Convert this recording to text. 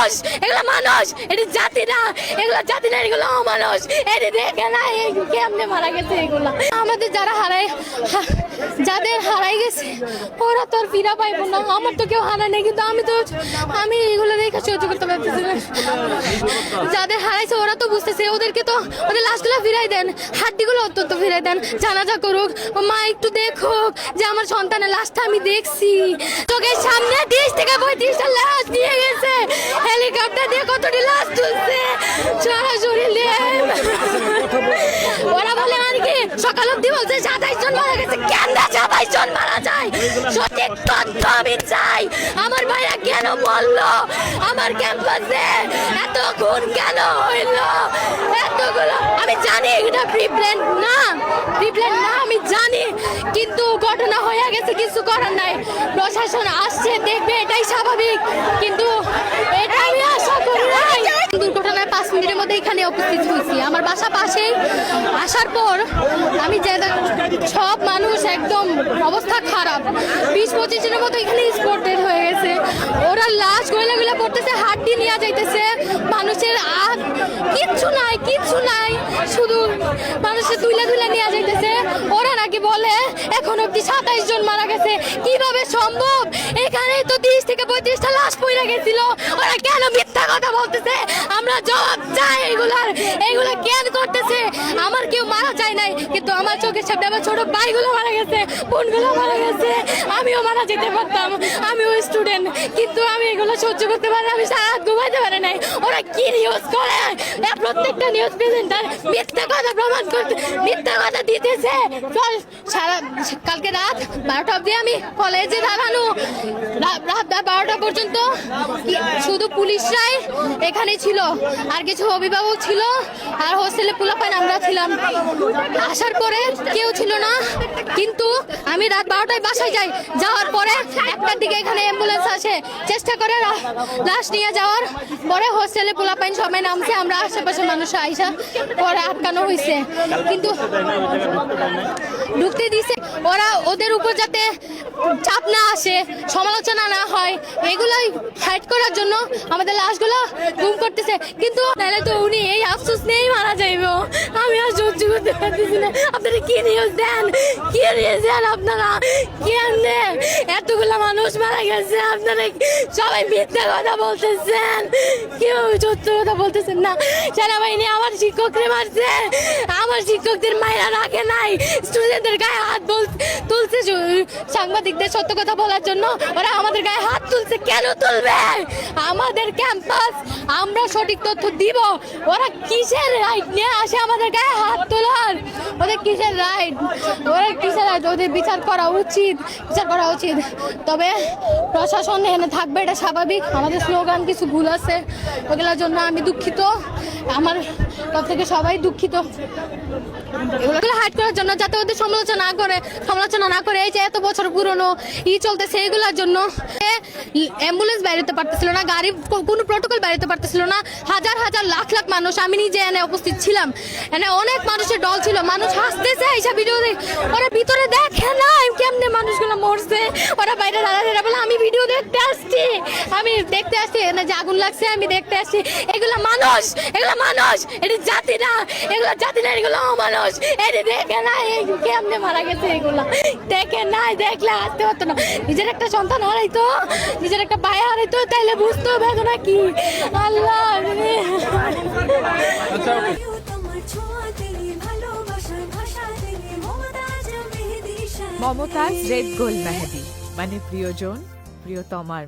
মানুষ, এগুলো মানুষ, এটি জাতি না, এগুলো জাতি না, এগুলো অমানুষ। এটি দেখে না কেমনে মারা গেছে এগুলা। আমাদের যারা যাদের হারাই গেছে ওরা তো আর ফিরা পাইবো না। আমার তো কেউ হারায় নাই, কিন্তু আমি এগুলো দেখে সহ্য করতে পারতেছি না। যাদের হারাইছে ওরা তো বুঝতেছে, ওদেরকে তো ওদের লাশগুলো ফিরাই দেন, হাড্ডিগুলো অত্যন্ত ফিরাই দেন, জানাজা করুক, মা একটু দেখুক যে আমার সন্তানের লাশটা আমি দেখছি। চোখের সামনে 30 থেকে 35টা লাশ নিয়ে গেছে, হেলিকপ্টার দিয়ে কতটি লাশ তুলছে সরাসরি। ওরা বলে আর কি সকাল অব্দি বলছে 27 জন মারা গেছে। কেন 27 জন মারা যায়? সঠিক তথ্য আমি চাই। আমার ভাইরা কেন বললো? আমার ক্যাম্পাসে এত খুন কেন হইলো? এতগুলো আমি জানি এটা প্রিপ্ল্যান না, আমি জানি, কিন্তু ঘটনা হয়ে গেছে, কিছু করার নাই। প্রশাসন আসছে, দেখবে, এটাই স্বাভাবিক, কিন্তু এটা আমি আশা করি নাই। দুর্ঘটনায় 5 মিনিটের মধ্যে এখানে উপস্থিত হয়েছি, আমার বাসা পাশেই। আসার পর আমি যে সব মানুষ একদম অবস্থা খারাপ, 20-25 জনের মতো এখানে স্পট ডেড হয়ে গেছে। ওরা লাশ গইলা পড়তেছে, হাড্ডি নিয়ে যাইতেছে, মানুষের কিচ্ছু নাই, শুধু মানুষের তুইলা নিয়ে যাইতেছে। ওরা নাকি বলে এখন অব্দি 27 জন মারা গেছে। কিভাবে সম্ভব? এখানে তো 30 থেকে 35টা লাশ পড়ে গেছিল। ওরা কেন মিথ্যা কথা বলতেছে? আমরা জবাব চাই এইগুলা কেন করতেছে? আমার কেউ মারা যায় নাই, কিন্তু আমার চোখের সামনে আমার ছোট ভাইগুলো মারা গেছে, বোনগুলো মারা গেছে। আমিও মারা যেতে পারতাম, আমিও স্টুডেন্ট, কিন্তু আমি এগুলো সহ্য করতে পারি না। আমি সারা রাত ঘুমাইতে পারি নাই। ওরা কি নিউজ করে? প্রত্যেকটা নিউজ প্রেজেন্টার মিথ্যা কথা প্রমাণ করতে, মিথ্যা কথা দিতেছে। কালকে রাত 12টা অবধি আমি কলেজে দাঁড়ানো, রাত 12টা পর্যন্ত শুধু পুলিশরাই এখানে ছিল, আর কিছু অভিভাবক ছিল, আর হোস্টেলে পোলাপাইন আমরা ছিলাম। আসার পরে কেউ ছিল না, কিন্তু আমি রাত 12টায় বাসায় যাওয়ার পরে 1টার দিকে এখানে অ্যাম্বুলেন্স আসে, চেষ্টা করে লাশ নিয়ে যাওয়ার পরে হোস্টেলে পোলাপাইন সবাই নামছে, আমরা আশেপাশে মানুষ আইসা পরে আটকানো হয়েছে, কিন্তু ঢুকতে দিছে। ওরা ওদের উপর যাতে চাপ না আসে, সমালোচনা না হয়, এগুলোই হাইড করার জন্য আমাদের লাশগুলো গুম করতেছে। কিন্তু নাহলে তো উনি এই আফসোস নিয়েই মারা যাইব। আমি আর সহ্য করতে পারতেছি না। আপনারা কি নিউজ দেন? আপনারা কেমনে এতগুলো মানুষ মারা গেছে? আপনারা সবাই মিথ্যা কথা বলতেছেন, কেউ সত্য কথা বলতেছেন না। সেনাবাহিনী আমার শিক্ষকদের মারছে, আমার শিক্ষকদের মায়েরা রাখে নাই, স্টুডেন্টদের গায়ে হাত তুলছে সাংবাদিকদের সত্য কথা বলার জন্য। ওরা আমাদের গায়ে হাত তুলছে, কেন তুলবে? আমাদের ক্যাম্পাস, আমরা সঠিক তথ্য দিব। ওরা কিসের রাইট নিয়ে আসে আমাদের গায়ে হাত তোলার? ওদের কিসের রাইট? ওদের বিচার করা উচিত। তবে প্রশাসন এখানে থাকবে, এটা স্বাভাবিক। আমাদের স্লোগান কিছু ভুল আছে, ওগুলোর জন্য আমি দুঃখিত, আমার তরফ থেকে সবাই দুঃখিত। এগুলো হাইড করার জন্য, যাতে ওদের সমালোচনা না করে এই যে এত বছর পুরনো চলতেছে, এগুলোর জন্য অ্যাম্বুলেন্স বেরোতে পারতেছিল না, গাড়ি কোনো প্রটোকল বেরোতে পারতেছিল না। হাজার লাখ মানুষ, আমি নিজে এনে উপস্থিত ছিলাম, এনে অনেক মানুষের দল ছিল, মানুষ হাসতেছে এইসব ভিডিও। ওরা ভিতরে দেখে না কেমনে মানুষগুলো মরছে, ওরা বাইরে দাঁড়ায় বলে আমি ভিডিও দেখতে আসছি, এনে যে আগুন লাগছে আমি দেখতে আসছি। এগুলো মানুষ, এটি জাতি না, এগুলো জাতি না, এগুলো অমানুষ। এটি দেখে না কেমনে মারা গেছে, এগুলা দেখে নাই, দেখলে আসতে পারতো না। নিজের একটা সন্তান হারাইতো, নিজের একটা ভাই হারাইতো, তাইলে বুঝতো বেদনা কি। আল্লাহ মমতাজ রেড গোল্ড মেহেদি, মানে প্রিয়জন প্রিয়তমার।